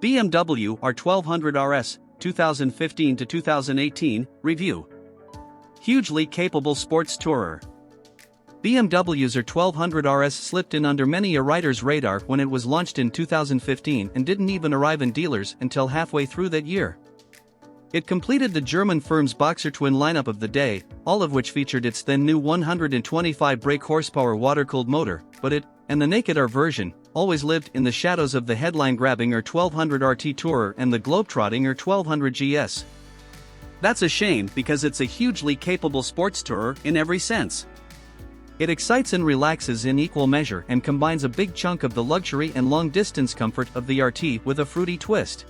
BMW R1200RS, 2015 to 2018, review. Hugely capable sports tourer. BMW's R1200RS slipped in under many a rider's radar when it was launched in 2015 and didn't even arrive in dealers until halfway through that year. It completed the German firm's Boxer twin lineup of the day, all of which featured its then new 125 brake horsepower water-cooled motor, but it, and the naked R version, always lived in the shadows of the headline-grabbing R1200 RT Tourer and the globetrotting R1200 GS. That's a shame because it's a hugely capable sports tourer in every sense. It excites and relaxes in equal measure and combines a big chunk of the luxury and long-distance comfort of the RT with a fruity twist.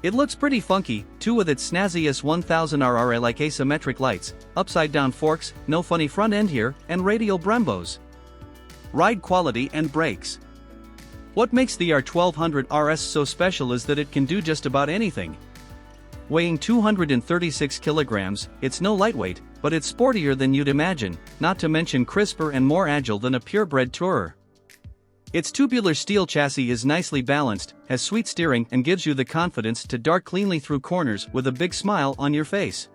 It looks pretty funky, too, with its snazzy S1000RR-like asymmetric lights, upside-down forks, no funny front end here, and radial Brembos. Ride quality and brakes. What makes the R1200RS so special is that it can do just about anything. Weighing 236 kilograms, it's no lightweight, but it's sportier than you'd imagine, not to mention crisper and more agile than a purebred tourer. Its tubular steel chassis is nicely balanced, has sweet steering and gives you the confidence to dart cleanly through corners with a big smile on your face.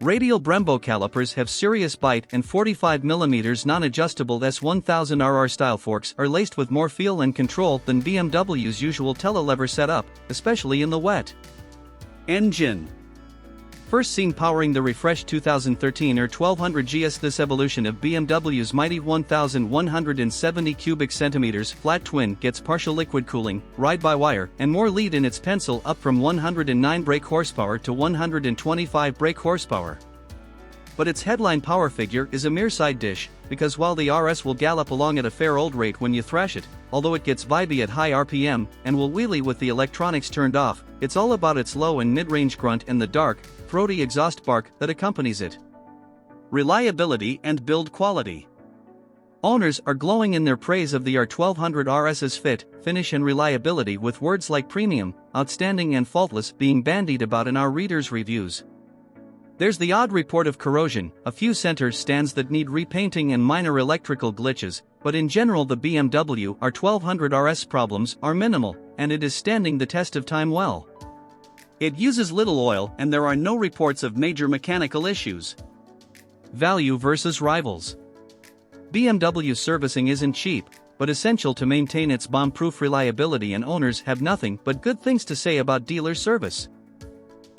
Radial Brembo calipers have serious bite, and 45mm non-adjustable S1000RR style forks are laced with more feel and control than BMW's usual telelever setup, especially in the wet. Engine. First seen powering the refreshed 2013 R1200 GS, this evolution of BMW's mighty 1,170 cubic centimeters flat twin gets partial liquid cooling, ride-by-wire, and more lead in its pencil, up from 109 brake horsepower to 125 brake horsepower. But its headline power figure is a mere side dish, because while the RS will gallop along at a fair old rate when you thrash it, although it gets vibey at high RPM and will wheelie with the electronics turned off, it's all about its low and mid-range grunt and the dark, throaty exhaust bark that accompanies it. Reliability and build quality. Owners are glowing in their praise of the R1200RS's fit, finish and reliability, with words like premium, outstanding and faultless being bandied about in our readers' reviews. There's the odd report of corrosion, a few center stands that need repainting and minor electrical glitches, but in general the BMW R1200RS problems are minimal, and it is standing the test of time well. It uses little oil and there are no reports of major mechanical issues. Value versus rivals. BMW servicing isn't cheap, but essential to maintain its bomb-proof reliability, and owners have nothing but good things to say about dealer service.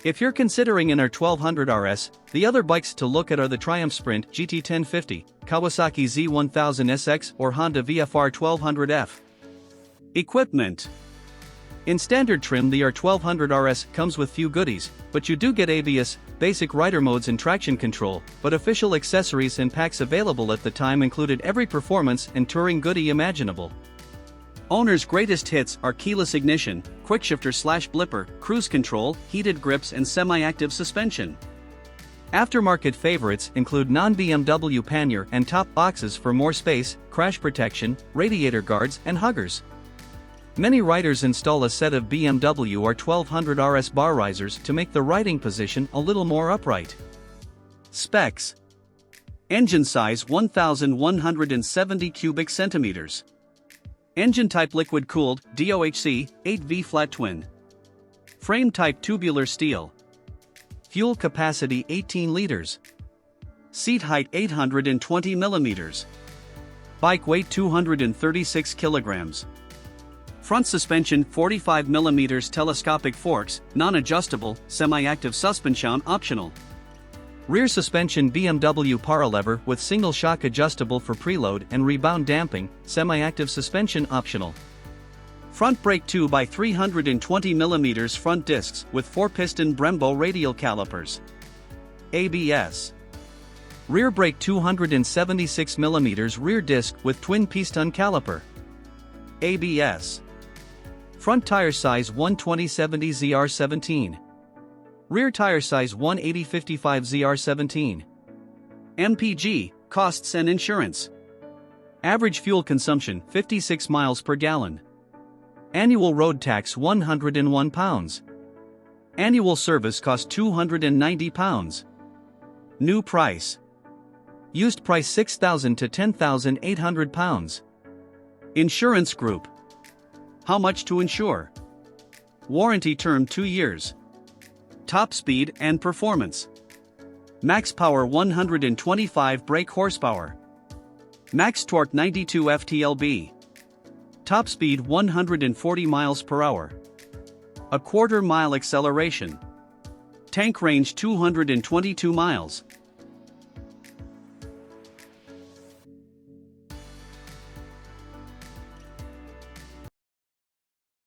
If you're considering an R1200RS, the other bikes to look at are the Triumph Sprint GT1050, Kawasaki Z1000SX, or Honda VFR 1200F. Equipment. In standard trim, the R1200RS comes with few goodies, but you do get ABS, basic rider modes and traction control, but official accessories and packs available at the time included every performance and touring goodie imaginable. Owner's greatest hits are keyless ignition, quickshifter/blipper, cruise control, heated grips and semi-active suspension. Aftermarket favorites include non-BMW pannier and top boxes for more space, crash protection, radiator guards and huggers. Many riders install a set of BMW R1200RS bar risers to make the riding position a little more upright. Specs. Engine size 1,170 cubic centimeters. Engine type liquid cooled, DOHC, 8V flat twin. Frame type tubular steel. Fuel capacity 18 liters. Seat height 820 millimeters. Bike weight 236 kilograms. Front suspension 45 millimeters telescopic forks, non-adjustable, semi-active suspension optional. Rear suspension BMW Paralever with single shock adjustable for preload and rebound damping, semi-active suspension optional. Front brake 2x 320mm front discs with four-piston Brembo radial calipers. ABS. Rear brake 276mm rear disc with twin pis-ton caliper. ABS. Front tire size 120/70 ZR17. Rear tire size 180/55 ZR17. MPG, costs and insurance. Average fuel consumption 56 miles per gallon. Annual road tax £101. Annual service cost £290. New price. Used price £6,000 to £10,800. Insurance group. How much to insure? Warranty term 2 years. Top speed and performance. Max power 125 brake horsepower. Max torque 92 ft-lb. Top speed 140 miles per hour. A quarter mile acceleration. Tank range 222 miles.